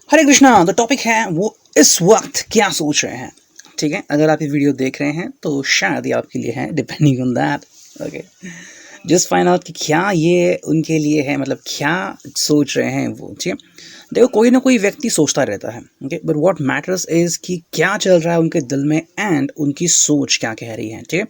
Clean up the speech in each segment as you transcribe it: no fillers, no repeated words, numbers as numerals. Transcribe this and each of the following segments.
Hare Krishna. The topic है वो इस वक्त क्या सोच रहे हैं। ठीक है, अगर आप ये वीडियो देख रहे हैं तो शायद ये आपके लिए है, depending on that. Okay, just find out कि क्या ये उनके लिए है, मतलब क्या सोच रहे हैं वो। ठीक है, देखो कोई ना कोई व्यक्ति सोचता रहता है। Okay, but what matters is कि क्या चल रहा है उनके दिल में एंड उनकी सोच क्या कह रही है। ठीक है,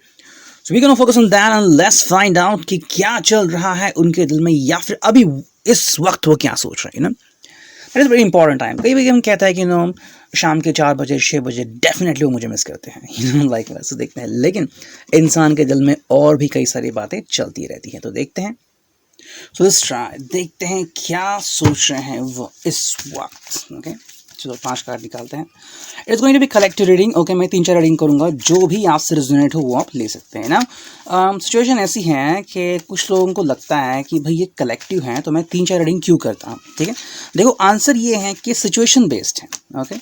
so we can focus on that and let's find out कि क्या चल रहा है उनके दिल में, या फिर अभी इस वक्त वो क्या सोच रहे हैं ना। That is very important time. कई बार हम कहता है कि नो शाम के 4 बजे 6 बजे डेफिनेटली वो मुझे मिस करते हैं, लाइक वैसे देखते हैं, लेकिन इंसान के दिल में और भी कई सारी बातें चलती रहती हैं। तो देखते हैं, सो लेट्स ट्राई, देखते हैं क्या सोच रहे हैं वो इस वक्त। ओके, चलो 5 कार्ड निकालते हैं। It's going to be collective reading. Okay, मैं 3-4 रीडिंग करूंगा, जो भी आपसे रेजोनेट हो वो आप ले सकते हैं ना। सिचुएशन ऐसी है कि कुछ लोगों को लगता है कि भाई ये कलेक्टिव है तो मैं 3-4 रीडिंग क्यों करता हूँ। ठीक है, देखो आंसर ये है कि सिचुएशन बेस्ड है। ओके,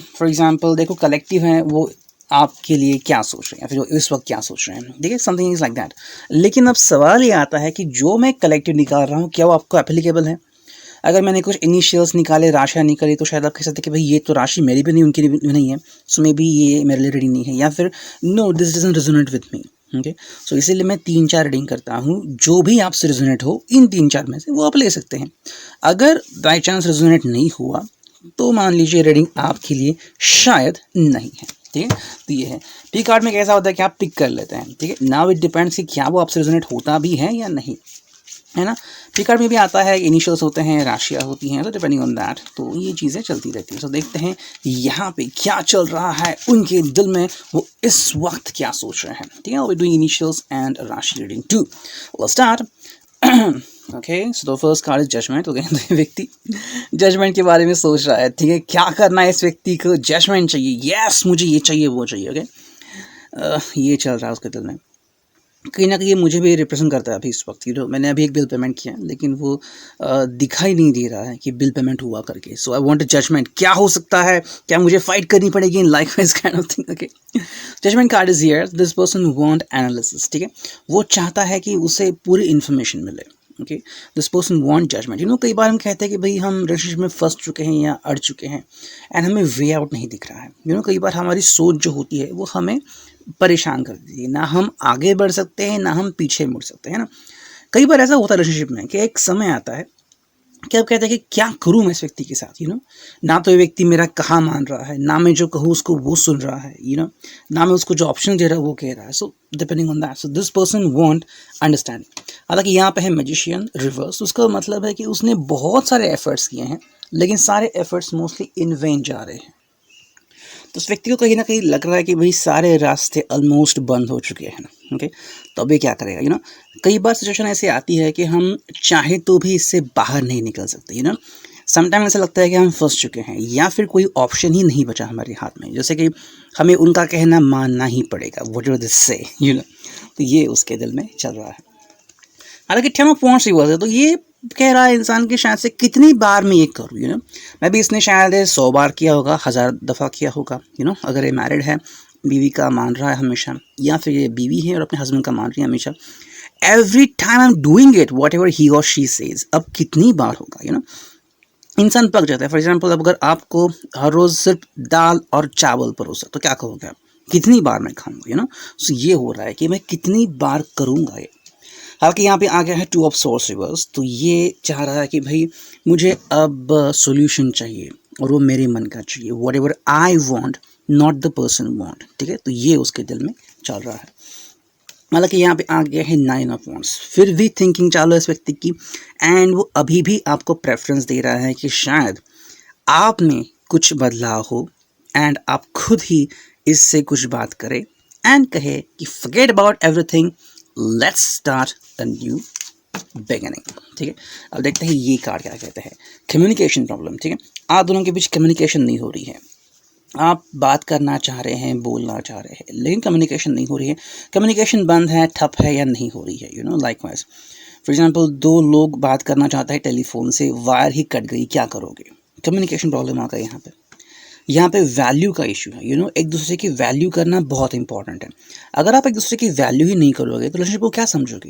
फॉर एग्जाम्पल देखो कलेक्टिव है वो आपके लिए क्या सोच रहे हैं, फिर इस वक्त क्या सोच रहे हैं। देखिए समथिंग इज लाइक दैट। लेकिन अब सवाल ये आता है कि जो मैं कलेक्टिव निकाल रहा हूँ क्या वो आपको एप्लीकेबल है। अगर मैंने कुछ इनिशियल्स निकाले, राशियाँ निकाली, तो शायद आप कह सकते हैं कि भाई ये तो राशि मेरी भी नहीं, उनकी भी नहीं है, सो मे बी ये मेरे लिए रीडिंग नहीं है, या फिर no this doesn't resonate with me. Okay, so इसीलिए मैं 3-4 रीडिंग करता हूँ, जो भी आपसे रेजोनेट हो इन 3-4 में से वो आप ले सकते हैं। अगर बाई चांस रेजोनेट नहीं हुआ तो मान लीजिए रीडिंग आपके लिए शायद नहीं है। ठीक है, तो ये है। पी कार्ड में कैसा होता है कि आप पिक कर लेते हैं। ठीक है, नाउ इट डिपेंड्स कि क्या वो आपसे रेजोनेट होता भी है या नहीं, है ना। पी कार्ड में भी आता है, इनिशियल्स होते हैं, राशियाँ होती हैं, तो डिपेंडिंग ऑन दैट तो ये चीज़ें चलती रहती हैं। तो देखते हैं यहाँ पे क्या चल रहा है उनके दिल में, वो इस वक्त क्या सोच रहे हैं। ठीक है, we doing initials and rashi reading too. Let's start. Okay, so the first card is judgement. Okay, तो ये व्यक्ति जजमेंट के बारे में सोच रहा है। ठीक है, क्या करना है इस व्यक्ति को, जजमेंट चाहिए, यस मुझे ये चाहिए वो चाहिए। ओके, ये चल रहा है उसके दिल में। कहीं ना कहीं मुझे भी रिप्रेजेंट करता है अभी इस वक्त। मैंने अभी एक बिल पेमेंट किया, लेकिन वो दिखाई नहीं दे रहा है कि बिल पेमेंट हुआ करके। सो आई वांट अ जजमेंट, क्या हो सकता है, क्या मुझे फाइट करनी पड़ेगी in life wise kind of thing. Okay, judgement card is here. This person want analysis. ठीक है, वो चाहता है कि उसे पूरी इन्फॉर्मेशन मिले। Okay, this person want judgement. कई बार हम कहते हैं कि भाई हम रिलेशनशिप में फंस चुके हैं या अड़ चुके हैं एंड हमें वे आउट नहीं दिख रहा है। कई बार हमारी सोच जो होती है वो हमें परेशान कर देती है, ना हम आगे बढ़ सकते हैं ना हम पीछे मुड़ सकते हैं ना। कई बार ऐसा होता है रिलेशनशिप में कि एक समय आता है कि आप कहते हैं कि क्या करूं मैं इस व्यक्ति के साथ। ना तो ये व्यक्ति मेरा कहा मान रहा है, ना मैं जो कहूँ उसको वो सुन रहा है, ना मैं उसको जो ऑप्शन दे रहा है वो कह रहा है। So depending on that, so this person want understanding. हालांकि यहाँ पे है मैजिशियन रिवर्स। उसका मतलब है कि उसने बहुत सारे एफर्ट्स किए हैं, लेकिन सारे एफर्ट्स मोस्टली इन वेन जा रहे हैं। तो उस व्यक्ति को कहीं ना कहीं लग रहा है कि भाई सारे रास्ते ऑलमोस्ट बंद हो चुके हैं। ओके, तो अभी क्या करेगा। कई बार सिचुएशन ऐसी आती है कि हम चाहे तो भी इससे बाहर नहीं निकल सकते। समटाइम ऐसा लगता है कि हम फंस चुके हैं या फिर कोई ऑप्शन ही नहीं बचा हमारे हाथ में, जैसे कि हमें उनका कहना मानना ही पड़ेगा, व्हाट एवर दे से। तो ये उसके दिल में चल रहा है। हालांकि टेन ऑफ वांड्स रिवर्स है, तो ये कह रहा है इंसान कि शायद से कितनी बार मैं ये करूँ। मैं भी इसने शायद 100 बार किया होगा, 1000 दफ़ा किया होगा। अगर ये मैरिड है, बीवी का मान रहा है हमेशा, या फिर ये बीवी है और अपने हस्बैंड का मान रही है हमेशा, every time I am doing it what ever he और शी सेज। अब कितनी बार होगा। इंसान पक जाता है। फॉर एग्जाम्पल, अब अगर आपको हर रोज़ सिर्फ दाल और चावल परोसा तो क्या कहोगे आप, कितनी बार मैं खाऊंगा। सो ये हो रहा है कि मैं कितनी बार करूँगा ये। हालांकि यहाँ पे आ गया है 2 ऑफ सोर्स रिवर्स, तो ये चाह रहा है कि भाई मुझे अब सॉल्यूशन चाहिए और वो मेरे मन का चाहिए, what ever I want, not the person want. ठीक है, तो ये उसके दिल में चल रहा है। हालांकि यहाँ पे आ गया है 9 ऑफ वांड्स, फिर भी थिंकिंग चालू है इस व्यक्ति की, एंड वो अभी भी आपको प्रेफरेंस दे रहा है कि शायद आप में कुछ बदलाव हो एंड आप खुद ही इससे कुछ बात करें एंड कहे कि forget about everything, let's start the new beginning. ठीक है, अब देखते हैं ये कार्ड क्या कहते हैं। Communication problem. ठीक है, आप दोनों के बीच कम्युनिकेशन नहीं हो रही है। आप बात करना चाह रहे हैं, बोलना चाह रहे हैं, लेकिन कम्युनिकेशन नहीं हो रही है। कम्युनिकेशन बंद है, ठप है, या नहीं हो रही है। लाइक वाइज फॉर एग्जाम्पल 2 लोग बात करना चाहता है टेलीफोन से, वायर ही कट गई, क्या करोगे। कम्युनिकेशन प्रॉब्लम आ गई यहाँ पे। यहाँ पे वैल्यू का इशू है। एक दूसरे की वैल्यू करना बहुत इंपॉर्टेंट है। अगर आप एक दूसरे की वैल्यू ही नहीं करोगे तो रिलेशनशिप को क्या समझोगे।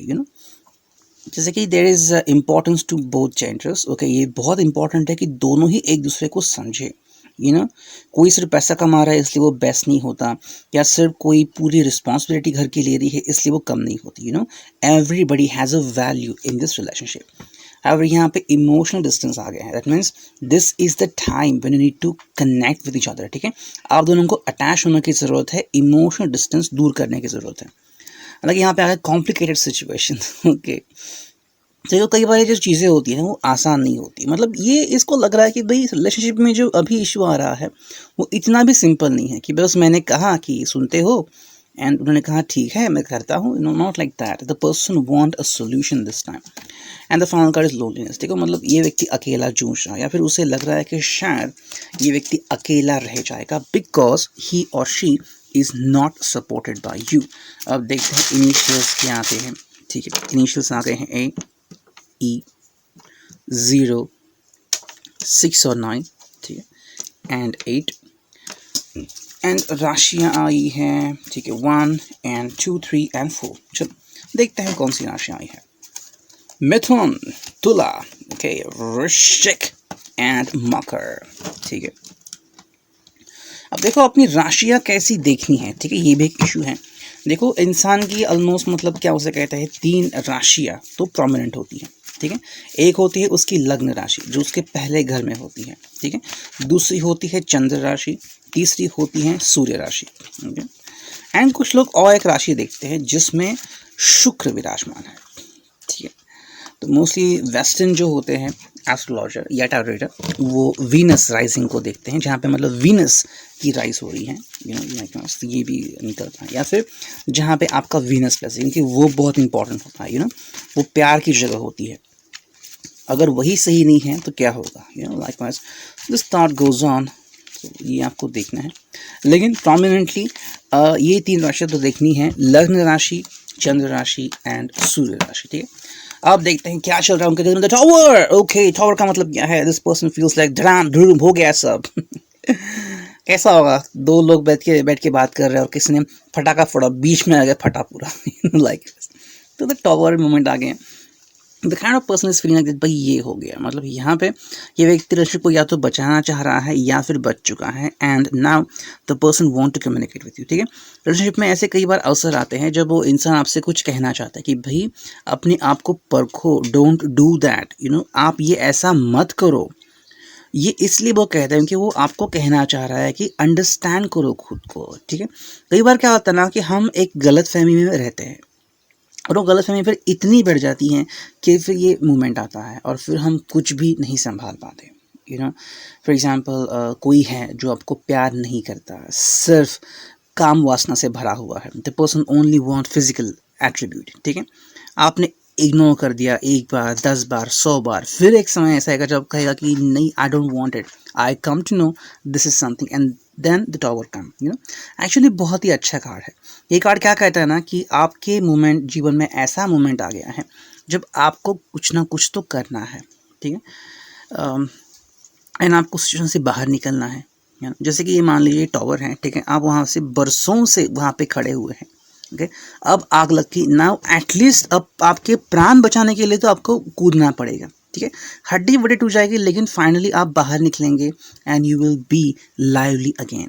जैसे कि there is importance to both genders. Okay, ये बहुत इंपॉर्टेंट है कि दोनों ही एक दूसरे को समझे। कोई सिर्फ पैसा कमा रहा है इसलिए वो बेस्ट नहीं होता, या सिर्फ कोई पूरी रिस्पॉन्सिबिलिटी घर की ले रही है इसलिए वो कम नहीं होती। Everybody has a value in this relationship. अब यहाँ पे इमोशनल डिस्टेंस आ गया है। That means this is the time when you need to connect with each other. ठीक है, आप दोनों को अटैच होने की ज़रूरत है, इमोशनल डिस्टेंस दूर करने की ज़रूरत है। हालांकि यहाँ पे आ गया कॉम्प्लिकेटेड सिचुएशन। ओके, तो कई बार जो चीज़ें होती हैं वो आसान नहीं होती। मतलब ये इसको लग रहा है कि भाई रिलेशनशिप में जो अभी इशू आ रहा है वो इतना भी सिंपल नहीं है कि बस मैंने कहा कि सुनते हो एंड उन्होंने कहा ठीक है मैं करता हूँ। Not like that. The person want a solution this time and the final card is loneliness. देखो, मतलब ये व्यक्ति अकेला जूझ रहा है, या फिर उसे लग रहा है कि शायद ये व्यक्ति अकेला रह जाएगा बिकॉज ही और she is not supported by you. अब देखते हैं इनिशियल्स क्या आते हैं। ठीक है, इनिशियल्स आ गए हैं ए, ई, 0, 6 और 9। ठीक है, एंड 8 एंड राशियाँ आई हैं। ठीक है, 1 एंड 2, 3 एंड 4। चलो देखते हैं कौन सी राशियाँ आई हैं। मिथुन, तुला, ओके, वृश्चिक एंड मकर। ठीक है, अब देखो अपनी राशियाँ कैसी देखनी है। ठीक है, ये भी एक इशू है। देखो, इंसान की ऑलमोस्ट मतलब क्या उसे कहते हैं, 3 राशियाँ तो प्रोमिनेंट होती हैं। ठीक है, एक होती है उसकी लग्न राशि जो उसके पहले घर में होती है। ठीक है, दूसरी होती है चंद्र राशि, तीसरी होती है सूर्य राशि। ओके, एंड कुछ लोग और एक राशि देखते हैं जिसमें शुक्र विराजमान है। ठीक है, तो मोस्टली वेस्टर्न जो होते हैं एस्ट्रोलॉजर या टैरोरेटर वो वीनस राइजिंग को देखते हैं, जहाँ पे मतलब वीनस की राइज हो रही है। तो ये भी निकलता है, या फिर जहाँ पे आपका वीनस प्लस, क्योंकि वो बहुत इंपॉर्टेंट होता है। वो प्यार की जगह होती है। अगर वही सही नहीं है तो क्या होगा। Like wise this thought goes on. तो ये आपको देखना है, लेकिन प्रोमिनेंटली ये 3 राशियाँ तो देखनी है, लग्न राशि, चंद्र राशि एंड सूर्य राशि। ठीक है, अब देखते हैं क्या चल रहा है उनके दिल में। टावर, ओके, टावर का मतलब क्या है? दिस पर्सन फील्स लाइक धड़ाम धूम हो गया सब। कैसा होगा? 2 लोग बैठ के बात कर रहे हैं और किसी ने फटाका फोड़ा, बीच में आ गया फटा पूरा। लाइक तो द टावर मोमेंट आ गए। The kind of person is feeling like भाई ये हो गया। मतलब यहाँ पे ये व्यक्ति रिलेशनशिप को या तो बचाना चाह रहा है या फिर बच चुका है, and now the person want to communicate with you. ठीक है, रिलेशनशिप में ऐसे कई बार अवसर आते हैं जब वो इंसान आपसे कुछ कहना चाहता है कि भाई अपने आप को परखो, डोंट डू दैट, आप ये ऐसा मत करो। ये इसलिए वो कहता है क्योंकि वो आपको कहना चाह रहा है कि अंडरस्टैंड करो खुद को। ठीक है, कई बार क्या होता है ना कि हम एक गलत फहमी में रहते हैं और वो गलतफहमी फिर इतनी बढ़ जाती हैं कि फिर ये मूवमेंट आता है और फिर हम कुछ भी नहीं संभाल पाते। फॉर एग्ज़ाम्पल कोई है जो आपको प्यार नहीं करता, सिर्फ काम वासना से भरा हुआ है। The person only want physical attribute. ठीक है, आपने इग्नोर कर दिया 1 बार, 10 बार, 100 बार, फिर एक समय ऐसा आएगा जब कहेगा कि नहीं, I don't want it, I come to know this is something and then the tower come. Actually बहुत ही अच्छा कार्ड है ये। कार्ड क्या कहता है ना कि आपके मोमेंट, जीवन में ऐसा मोमेंट आ गया है जब आपको कुछ ना कुछ तो करना है। ठीक है, एंड आपको सिचुएशन से बाहर निकलना है। जैसे कि ये मान लीजिए टावर है। ठीक है, आप वहाँ से बरसों से वहाँ पे खड़े हुए हैं। ओके, अब आग लगी, नाउ एटलीस्ट अब आपके प्राण बचाने के लिए तो आपको कूदना पड़ेगा। ठीक है, हड्डी वड्डी टूट जाएगी लेकिन फाइनली आप बाहर निकलेंगे and you will be lively again,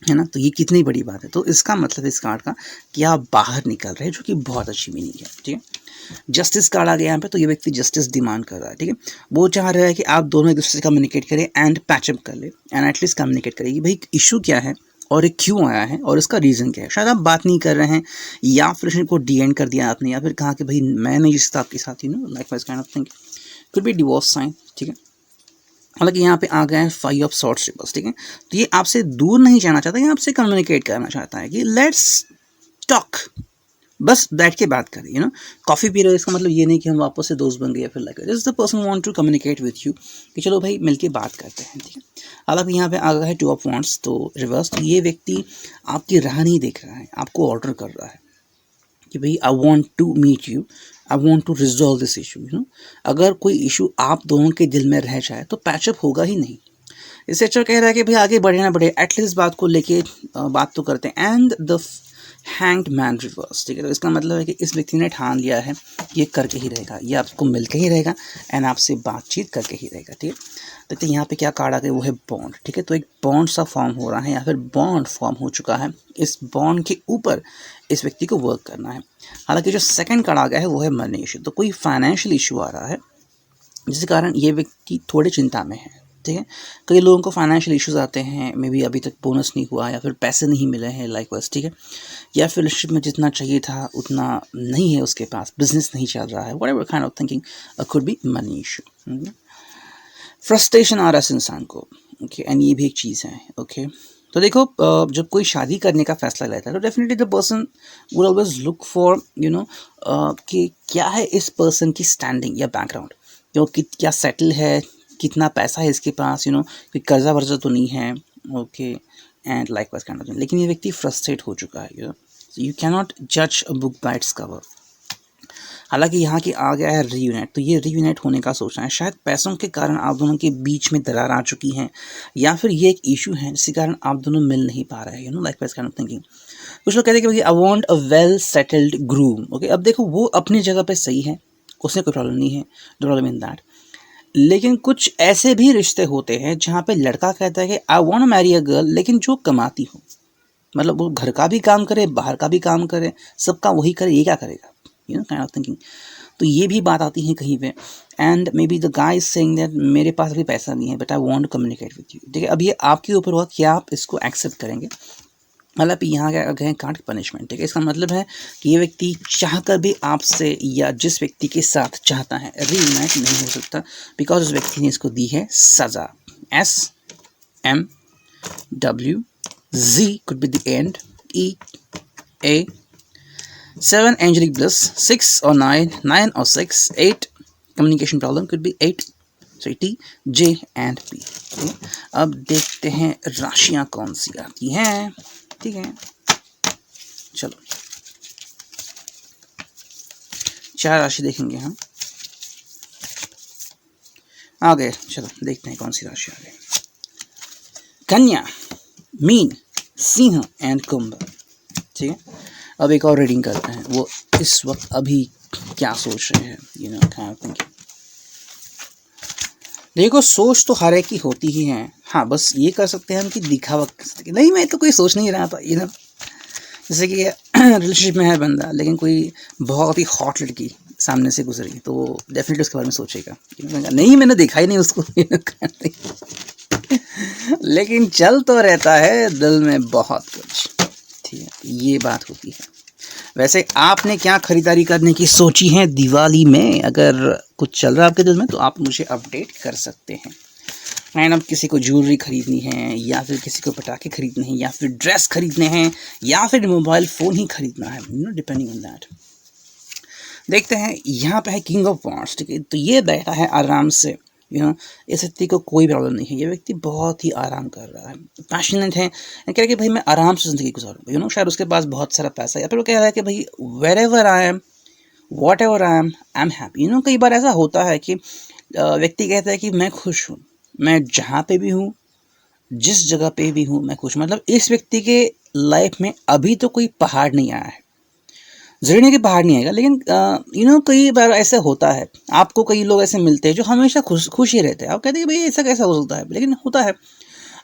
है ना। तो ये कितनी बड़ी बात है। तो इसका मतलब इस कार्ड का कि आप बाहर निकल रहे हैं, जो कि बहुत अच्छी मीनिंग है। ठीक है, जस्टिस कार्ड आ गया यहाँ पे। तो ये व्यक्ति जस्टिस डिमांड कर रहा है। ठीक है, वो चाह रहा है कि आप दोनों एक दूसरे से कम्युनिकेट करें एंड पैचअप कर ले, एंड एटलीस्ट कम्युनिकेट करें कि भाई इशू क्या है और ये क्यों आया है और इसका रीज़न क्या है। शायद आप बात नहीं कर रहे हैं, या फिर रिलेशन को डी एंड कर दिया आपने, या फिर कहा कि भाई मैं नहीं जिसता आपके साथ, like wise kind of thing. फिर भी डिवोर्स साइन। ठीक है, हालांकि यहाँ पे आ गया है 5 ऑफ सॉर्ड्स रिवर्स। ठीक है, तो ये आपसे दूर नहीं जाना चाहता, ये आपसे कम्युनिकेट करना चाहता है कि लेट्स टॉक, बस बैठ के बात करें। कॉफ़ी पी रहे हो, इसका मतलब ये नहीं कि हम वापस से दोस्त बन गए या फिर like this the person want to communicate with you कि चलो भाई मिलके बात करते हैं। ठीक है, हालांकि यहाँ पे आ गया है 2 ऑफ वांड्स तो रिवर्स। तो ये व्यक्ति आपकी राह नहीं देख रहा है, आपको ऑर्डर कर रहा है कि भाई I want to meet you, I want to resolve this issue. अगर कोई इशू आप दोनों के दिल में रह जाए तो पैचअप होगा ही नहीं। इससे अच्छा कह रहा है कि भाई आगे बढ़े ना बढ़े, एटलीस्ट बात को लेके बात तो करते हैं। And the hanged man reverse, ठीक है। तो इसका मतलब है कि इस व्यक्ति ने ठान लिया है ये करके ही रहेगा, ये आपको मिल के ही रहेगा एंड आपसे बातचीत करके ही रहेगा, ठीक है। देखते यहाँ पे क्या कार्ड आ गया, वो है बॉन्ड, ठीक है। तो एक बॉन्ड सा फॉर्म हो रहा है या फिर बॉन्ड फॉर्म हो चुका है, इस बॉन्ड के ऊपर इस व्यक्ति को वर्क करना है। हालांकि जो सेकंड कार्ड आ गया है वो है मनी इशू, तो कोई फाइनेंशियल इशू आ रहा है जिसके कारण ये व्यक्ति थोड़े चिंता में है, ठीक है। कई लोगों को फाइनेंशियल इश्यूज आते हैं, मे बी अभी तक बोनस नहीं हुआ या फिर पैसे नहीं मिले हैं लाइकवाइज, ठीक है। या फिर रिलेशनशिप में जितना चाहिए था उतना नहीं है उसके पास, बिजनेस नहीं चल रहा है, whatever kind of thinking, could be money issue. Frustration आ रहा है इस इंसान को, ओके, एंड ये भी एक चीज़ है, ओके। तो देखो जब कोई शादी करने का फैसला लेता है तो definitely the person would always look for कि क्या है इस पर्सन की स्टैंडिंग या बैकग्राउंड, क्या सेटल है, कितना पैसा है इसके पास, कोई कर्जा वर्जा तो नहीं है, okay, and likewise kind of thing. लेकिन ये व्यक्ति फ्रस्ट्रेट हो चुका है, यू कैन नॉट जज a book by its cover. हालांकि यहाँ की आ गया है रीयूनाइट, तो ये रीयूनाइट होने का सोचना है, शायद पैसों के कारण आप दोनों के बीच में दरार आ चुकी हैं, या फिर ये एक इशू है जिसके कारण आप दोनों मिल नहीं पा रहे हैं, लाइकवाइज काइंड ऑफ थिंकिंग। कुछ लोग कहते हैं कि I want a well settled groom, okay. अब देखो वो अपनी जगह पे सही है, उसमें कोई प्रॉब्लम नहीं है, नो प्रॉब्लम इन दैट। लेकिन कुछ ऐसे भी रिश्ते होते हैं जहाँ पे लड़का कहता है कि I want marry a girl, लेकिन जो कमाती हो, मतलब वो घर का भी काम करे, बाहर का भी काम करे, सबका वही करे, ये क्या करेगा, काइंड ऑफ थिंकिंग। तो ये भी बात आती है कहीं पे, and maybe the guy is saying that मेरे पास अभी पैसा नहीं है but I want to communicate with you, ठीक है। अब ये आपके ऊपर हुआ कि आप इसको एक्सेप्ट करेंगे। मतलब यहाँ गए कांट पनिशमेंट, ठीक है। इसका मतलब है कि ये व्यक्ति चाह कर भी आपसे या जिस व्यक्ति के साथ चाहता है रीयूनाइट नहीं हो सकता, बिकॉज उस व्यक्ति ने इसको दी है सज़ा। SMWZ could be the end, EA 7 angelic bliss, 6 or 9, 9 or 6, 8 communication problem could be 8, so T, J and P, okay? अब देखते हैं राशियाँ कौन सी आती हैं, ठीक है। चलो 4 राशि देखेंगे हम आगे। चलो देखते हैं कौन सी राशि आ गई। कन्या, मीन, सिंह एंड कुंभ, ठीक है। अब एक और रीडिंग करते हैं, वो इस वक्त अभी क्या सोच रहे हैं, kind of thinking। देखो सोच तो हर एक की होती ही है, हाँ बस ये कर सकते हैं हम कि दिखावा कर सकते हैं, नहीं मैं तो कोई सोच नहीं रहा था, जैसे कि रिलेशनशिप में है बंदा लेकिन कोई बहुत ही हॉट लड़की सामने से गुजरी तो डेफिनेटली उसके बारे में सोचेगा, नहीं मैंने देखा ही नहीं उसको लेकिन चल तो रहता है दिल में बहुत कुछ, ठीक है, ये बात होती है। वैसे आपने क्या खरीदारी करने की सोची है दिवाली में? अगर कुछ चल रहा है आपके दिल में तो आप मुझे अपडेट कर सकते हैं। एंड अब किसी को ज्वेलरी खरीदनी है या फिर किसी को पटाखे खरीदने हैं या फिर ड्रेस खरीदने हैं या फिर मोबाइल फ़ोन ही खरीदना है, डिपेंडिंग ऑन दैट। देखते हैं यहाँ पे है किंग ऑफ वॉन्ड्स, ठीक है। तो ये बैठा है आराम से, इस व्यक्ति को कोई प्रॉब्लम नहीं है, ये व्यक्ति बहुत ही आराम कर रहा है, पैशनेट है, कह रहा है कि भाई मैं आराम से ज़िंदगी गुजारूँ, शायद उसके पास बहुत सारा पैसा है या फिर वो कह रहा है कि भाई wherever I am, whatever I am happy. कई बार ऐसा होता है कि व्यक्ति कहता है कि मैं खुश हूँ, मैं जहाँ पे भी हूँ, जिस जगह पे भी हूँ मैं खुश। मतलब इस व्यक्ति के लाइफ में अभी तो कोई पहाड़ नहीं आया है, ज़रूरी नहीं कि पहाड़ नहीं आएगा, लेकिन कई बार ऐसा होता है, आपको कई लोग ऐसे मिलते हैं जो हमेशा खुश ही रहते हैं, आप कहते हैं कि भाई ऐसा कैसा हो सकता है, लेकिन होता है।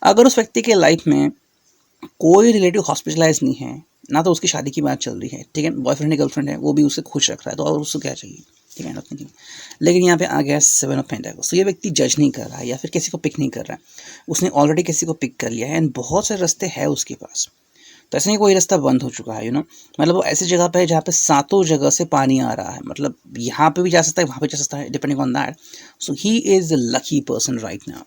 अगर उस व्यक्ति के लाइफ में कोई रिलेटिव हॉस्पिटलाइज नहीं है, ना तो उसकी शादी की बात चल रही है, ठीक है, बॉयफ्रेंड है गर्लफ्रेंड है वो भी उसे खुश रख रहा है, तो और उसको क्या चाहिए, ठीक है। लेकिन यहाँ पे आ गया 7 ऑफ पेंटाकल्स, तो ये व्यक्ति जज नहीं कर रहा है या फिर किसी को पिक नहीं कर रहा है, उसने ऑलरेडी किसी को पिक कर लिया है एंड बहुत से रास्ते हैं उसके पास। तो ऐसे नहीं कोई रास्ता बंद हो चुका है, मतलब वो ऐसी जगह पे है जहाँ पे सातों जगह से पानी आ रहा है, मतलब यहाँ पे भी जा सकता है वहाँ पे जा सकता है, depending on that. So he is the lucky person right now.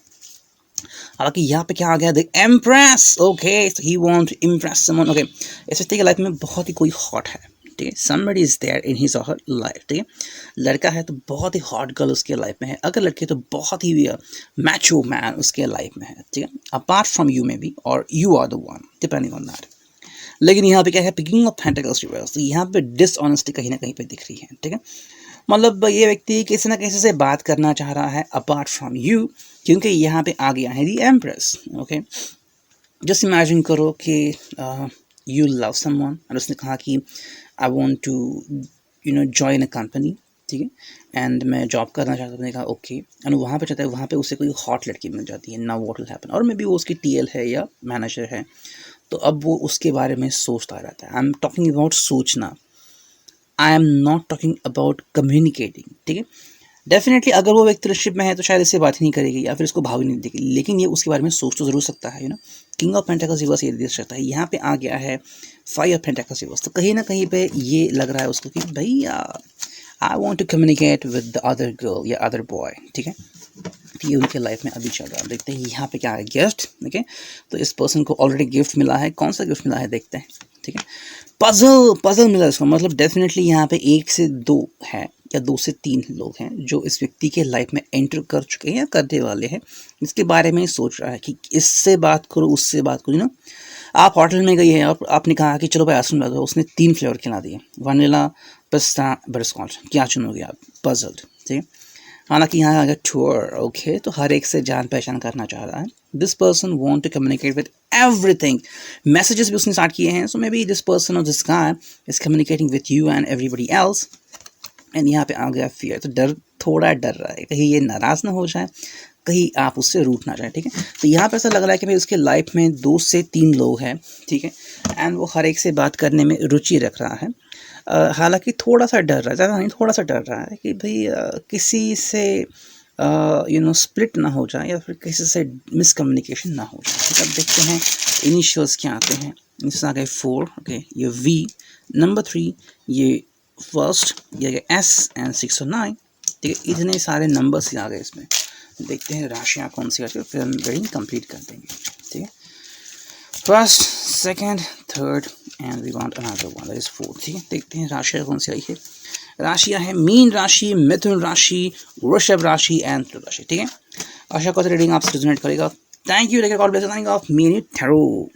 हालांकि यहाँ पे क्या आ गया, the empress, okay, he want to impress someone, okay. इस व्यक्ति की लाइफ में बहुत ही कोई हॉट है, ठीक है, somebody is there in his or her life, ठीक है। लड़का है तो बहुत ही हॉट गर्ल उसके लाइफ में है, अगर लड़की है तो बहुत ही मैचो मैन उसके लाइफ में है, ठीक है, apart from you may be और you are the one, depending on that. लेकिन यहाँ पे क्या है, पिकिंग ऑफ पेंटाकल्स रिवर्स, तो यहाँ पे डिसऑनेस्टी कहीं ना कहीं पे दिख रही है, ठीक है। मतलब ये व्यक्ति किसी ना किसी से बात करना चाह रहा है अपार्ट फ्रॉम यू, क्योंकि यहाँ पे आ गया है the empress, okay. Just imagine करो कि यू लव समवन, और उसने कहा कि I want to join a company, ठीक है, एंड मैं जॉब करना चाहता हूँ। मैंने कहा ओके, एंड वहाँ पे चाहता है, वहाँ पे उसे कोई हॉट लड़की मिल जाती है, नाउ व्हाट विल हैपन, और मे बी वो उसकी टीएल है या मैनेजर है, तो अब वो उसके बारे में सोचता रहता है। आई एम टॉकिंग अबाउट सोचना, I am not talking about communicating, ठीक है। डेफिनेटली अगर वो व्यक्ति रिलेशनशिप में है तो शायद इससे बात ही नहीं करेगी या फिर इसको भाव ही नहीं देगी, लेकिन ये उसके बारे में सोच तो ज़रूर सकता है, किंग ऑफ पेंटाकल्स रिवर्स ये दे सकता है। यहाँ पे आ गया है 5 ऑफ पेंटाकल्स रिवर्स, तो कहीं ना कहीं पे ये लग रहा है उसको कि भाई I want to communicate with the other girl या अदर बॉय, ठीक है। तो ये उनके लाइफ में अभी चल रहा है। देखते हैं यहाँ पे क्या है, गिफ्ट, ठीक है। तो इस पर्सन को ऑलरेडी गिफ्ट मिला है, कौन सा गिफ्ट मिला है देखते हैं, ठीक है। पजल मिला इसको, मतलब डेफिनेटली यहाँ पे 1 से 2 है या 2 से 3 लोग हैं जो इस व्यक्ति के लाइफ में एंटर कर चुके हैं या करने वाले हैं। इसके बारे में सोच रहा है कि इससे बात करो, उससे बात करो, आप होटल में गई हैं और आपने कहा कि चलो भाई आइसक्रीम ला दो, उसने 3 फ्लेवर खिला दिए, वनीला, पिस्ता, बटरस्कॉच, क्या चुनोगे आप, पजल्ड, ठीक है। हालांकि यहाँ आ गया टूर, ओके, तो हर एक से जान पहचान करना चाह रहा है। This person want to communicate with everything, messages भी उसने स्टार्ट किए हैं, so maybe this person or this guy is communicating with you and everybody else. And यहाँ पे आ गया फियर, तो डर, थोड़ा डर रहा है कहीं ये नाराज़ ना हो जाए, कहीं आप उससे रूठ ना जाए, ठीक है। तो यहाँ पे ऐसा लग रहा है कि भाई उसके लाइफ में 2 से 3 लोग हैं, ठीक है, एंड वो हर एक से बात करने में रुचि रख रहा है। हालांकि थोड़ा सा डर रहा है, ज़्यादा नहीं, थोड़ा सा डर रहा है कि भाई किसी से स्प्लिट ना हो जाए या फिर किसी से मिसकम्युनिकेशन ना हो जाए, ठीक है। अब देखते हैं इनिशियल्स क्या आते हैं। इनिशियल्स आ गए 4, ओके, ये V, नंबर 3, ये फर्स्ट, ये S एंड 6 और 9, ठीक है। इतने सारे नंबर्स आ गए इसमें। देखते हैं राशियाँ कौन सी आती है, फिर हम रीडिंग कंप्लीट कर देंगे, ठीक है। First, second, third and we want another one, that is 4, ठीक है। देखते हैं राशियाँ कौन सी आई है। राशियाँ है मीन राशि, मिथुन राशि, वृषभ राशि एंड तुला राशि, ठीक है। आशा करते रीडिंग आपसे रिजोनेट करेगा। Thank you, God bless, signing off, me and you, tarot.